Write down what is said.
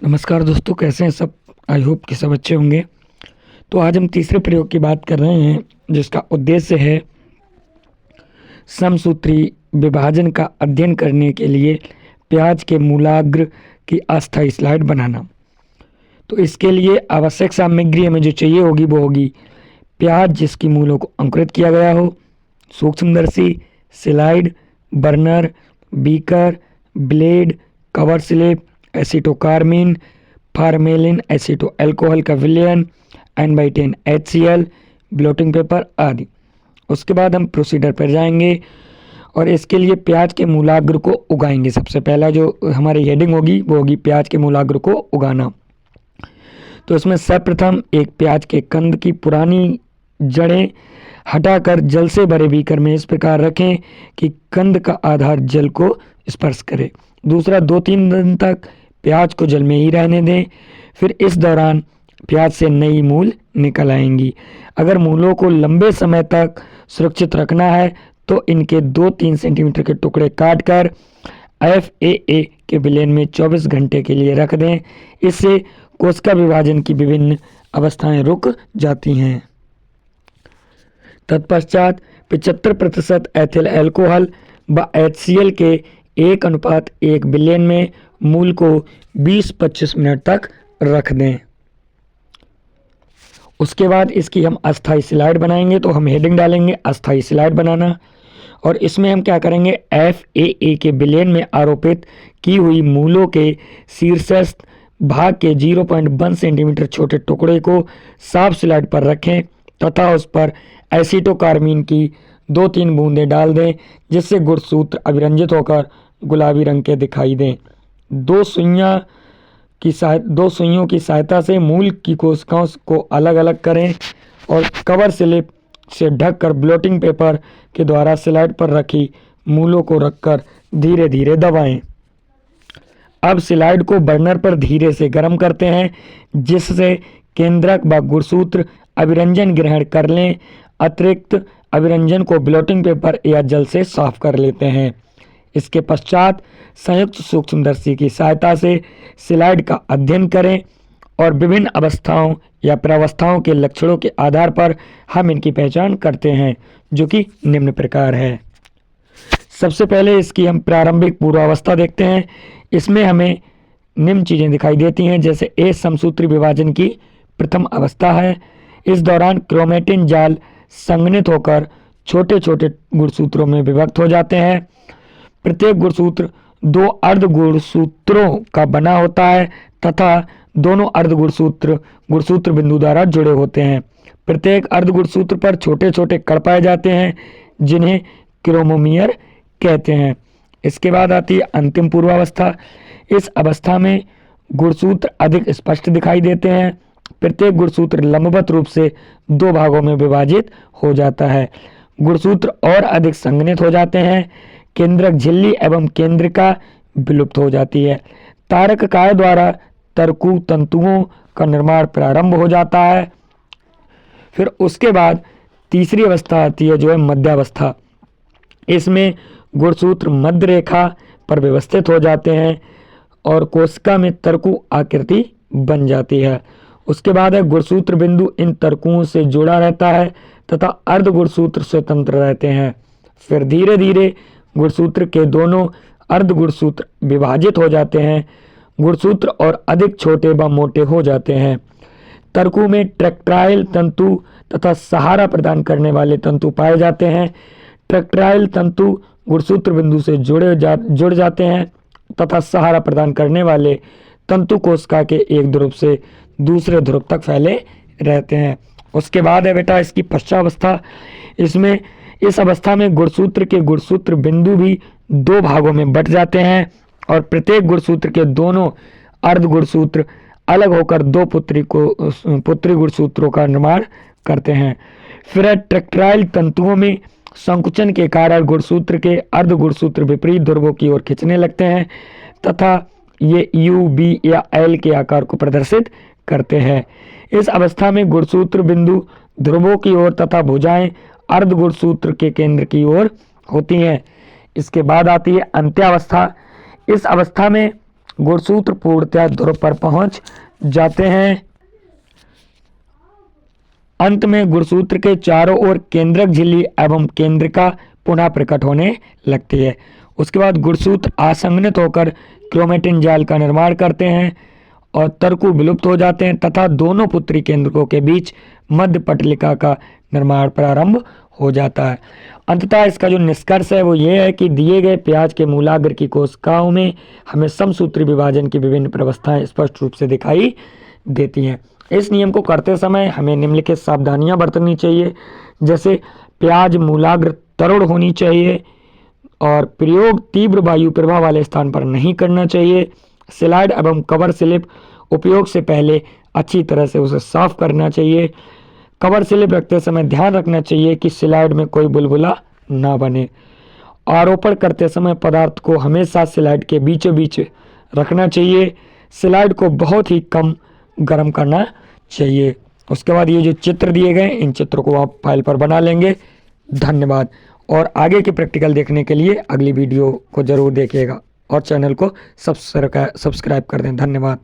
नमस्कार दोस्तों, कैसे हैं सब। आई होप कि सब अच्छे होंगे। तो आज हम तीसरे प्रयोग की बात कर रहे हैं, जिसका उद्देश्य है समसूत्री विभाजन का अध्ययन करने के लिए प्याज के मूलाग्र की अस्थायी स्लाइड बनाना। तो इसके लिए आवश्यक सामग्री हमें जो चाहिए होगी वो होगी प्याज जिसकी मूलों को अंकुरित किया गया हो, सूक्ष्मदर्शी, slide, burner, beaker, blade, cover slip, acetocarmine, formalin aceto alcohol का विलयन, N/10 HCl, ब्लोटिंग पेपर आदि। उसके बाद हम प्रोसीडर पर जाएंगे और इसके लिए प्याज के मूलाग्र को उगाएंगे। सबसे पहला जो हमारी हेडिंग होगी वो होगी प्याज के मूलाग्र को उगाना। तो इसमें सर्वप्रथम एक प्याज के कंद की पुरानी जड़ें हटाकर जल से भरे बीकर में इस प्रकार रखें कि कंद का आधार जल को स्पर्श करे। दूसरा, 2-3 दिन तक प्याज को जल में ही रहने दें। फिर इस दौरान प्याज से नई मूल निकल आएंगी। अगर मूलों को लंबे समय तक सुरक्षित रखना है तो इनके 2-3 सेंटीमीटर के टुकड़े काटकर FAA के विलयन में 24 घंटे के लिए रख दें। इससे कोशिका विभाजन की विभिन्न अवस्थाएं रुक जाती हैं। तत्पश्चात 75% एथिल अल्कोहल व HCl के 1:1 विलयन में मूल को 20-25 मिनट तक रख दें। उसके बाद इसकी हम अस्थायी स्लाइड बनाएंगे। तो हम हेडिंग डालेंगे अस्थायी स्लाइड बनाना, और इसमें हम क्या करेंगे, FAA के विलयन में आरोपित की हुई मूलों के शीर्षस्थ भाग के 0.1 सेंटीमीटर छोटे टुकड़े को साफ स्लाइड पर रखें तथा उस पर एसीटोकार्मीन की 2-3 बूंदें डाल दें, जिससे गुणसूत्र अभिरंजित होकर गुलाबी रंग के दिखाई दें। दो सुइयों की सहायता से मूल की कोशिकाओं को अलग अलग करें और कवर स्लिप से ढककर ब्लोटिंग पेपर के द्वारा स्लाइड पर रखी मूलों को रखकर धीरे धीरे दबाएं। अब स्लाइड को बर्नर पर धीरे से गर्म करते हैं, जिससे केंद्रक व गुणसूत्र अभिरंजन ग्रहण कर लें। अतिरिक्त अभिरंजन को ब्लोटिंग पेपर या जल से साफ कर लेते हैं। इसके पश्चात संयुक्त सूक्ष्मदर्शी की सहायता से स्लाइड का अध्ययन करें और विभिन्न अवस्थाओं या प्रावस्थाओं के लक्षणों के आधार पर हम इनकी पहचान करते हैं, जो कि निम्न प्रकार है। सबसे पहले इसकी हम प्रारंभिक पूर्वावस्था देखते हैं। इसमें हमें निम्न चीज़ें दिखाई देती हैं, जैसे A समसूत्री विभाजन की प्रथम अवस्था है। इस दौरान क्रोमेटिन जाल संघनित होकर छोटे छोटे गुणसूत्रों में विभक्त हो जाते हैं। प्रत्येक गुणसूत्र 2 अर्ध गुणसूत्रों का बना होता है तथा दोनों अर्ध गुणसूत्र बिंदु द्वारा जुड़े होते हैं। प्रत्येक अर्ध गुणसूत्र पर छोटे छोटे कण पाए जाते हैं, जिन्हें क्रोमोमियर कहते हैं। इसके बाद आती है अंतिम पूर्वावस्था। इस अवस्था में गुणसूत्र अधिक स्पष्ट दिखाई देते हैं। प्रत्येक गुणसूत्र लंबवत रूप से 2 भागों में विभाजित हो जाता है। गुणसूत्र और अधिक संघनित हो जाते हैं। केंद्रक झिल्ली एवं केंद्रिका विलुप्त हो जाती है। तारक काय द्वारा तरकु तंतुओं का निर्माण प्रारंभ हो जाता है। फिर उसके बाद तीसरी अवस्था आती है, जो है मध्यावस्था। इसमें गुणसूत्र मध्य रेखा पर व्यवस्थित हो जाते हैं और कोशिका में तरकु आकृति बन जाती है। उसके बाद है गुणसूत्र बिंदु इन तरकुओं से जुड़ा रहता है तथा अर्ध गुणसूत्र स्वतंत्र रहते हैं। फिर धीरे धीरे गुणसूत्र के दोनों अर्ध गुणसूत्र विभाजित हो जाते हैं। गुणसूत्र और अधिक छोटे व मोटे हो जाते हैं। तरकु में ट्रैक्टाइल तंतु तथा सहारा प्रदान करने वाले तंतु पाए जाते हैं। ट्रैक्टाइल तंतु गुणसूत्र बिंदु से जुड़ जाते हैं तथा सहारा प्रदान करने वाले तंतु कोशिका के एक ध्रुव से दूसरे ध्रुव तक फैले रहते हैं। उसके बाद है बेटा इसकी पश्चावस्था। इसमें इस अवस्था में गुणसूत्र के गुणसूत्र बिंदु भी 2 भागों में बट जाते हैं और प्रत्येक गुणसूत्र के दोनों अर्ध गुणसूत्र अलग होकर 2 पुत्री गुणसूत्रों का निर्माण करते हैं। फिर ट्रैक्टाइल तंतुओं में संकुचन के कारण गुणसूत्र के अर्ध गुणसूत्र विपरीत ध्रुवों की ओर खींचने लगते हैं तथा ये U, B या L के आकार को प्रदर्शित करते हैं। इस अवस्था में गुणसूत्र बिंदु ध्रुवों की ओर तथा भुजाएं अर्ध गुणसूत्र के केंद्र की ओर होती हैं। इसके बाद आती है अंत्यावस्था। इस अवस्था में गुणसूत्र पूर्णतः ध्रुव पर पहुंच जाते हैं। अंत में गुणसूत्र के चारों ओर केंद्रक झिल्ली एवं केंद्रिका पुनः प्रकट होने लगती है। उसके बाद गुणसूत्र आसंगनित होकर क्रोमेटिन जाल का निर्माण करते हैं और तर्कु विलुप्त हो जाते हैं तथा दोनों पुत्री केंद्रकों के बीच मध्य पटलिका का निर्माण प्रारंभ हो जाता है। अंततः इसका जो निष्कर्ष है वो ये है कि दिए गए प्याज के मूलाग्र की कोशिकाओं में हमें समसूत्री विभाजन की विभिन्न व्यवस्थाएं स्पष्ट रूप से दिखाई देती हैं। इस नियम को करते समय हमें निम्नलिखित सावधानियां बरतनी चाहिए, जैसे प्याज मूलाग्र तरुण होनी चाहिए और प्रयोग तीव्र वायु प्रवाह वाले स्थान पर नहीं करना चाहिए। स्लाइड एवं कवर स्लिप उपयोग से पहले अच्छी तरह से उसे साफ करना चाहिए। कवर स्लिप रखते समय ध्यान रखना चाहिए कि स्लाइड में कोई बुलबुला ना बने। आरोपण करते समय पदार्थ को हमेशा स्लाइड के बीचों बीच रखना चाहिए। स्लाइड को बहुत ही कम गर्म करना चाहिए। उसके बाद ये जो चित्र दिए गए इन चित्रों को आप फाइल पर बना लेंगे। धन्यवाद। और आगे के प्रैक्टिकल देखने के लिए अगली वीडियो को ज़रूर देखिएगा और चैनल को सब्सक्राइब कर दें। धन्यवाद।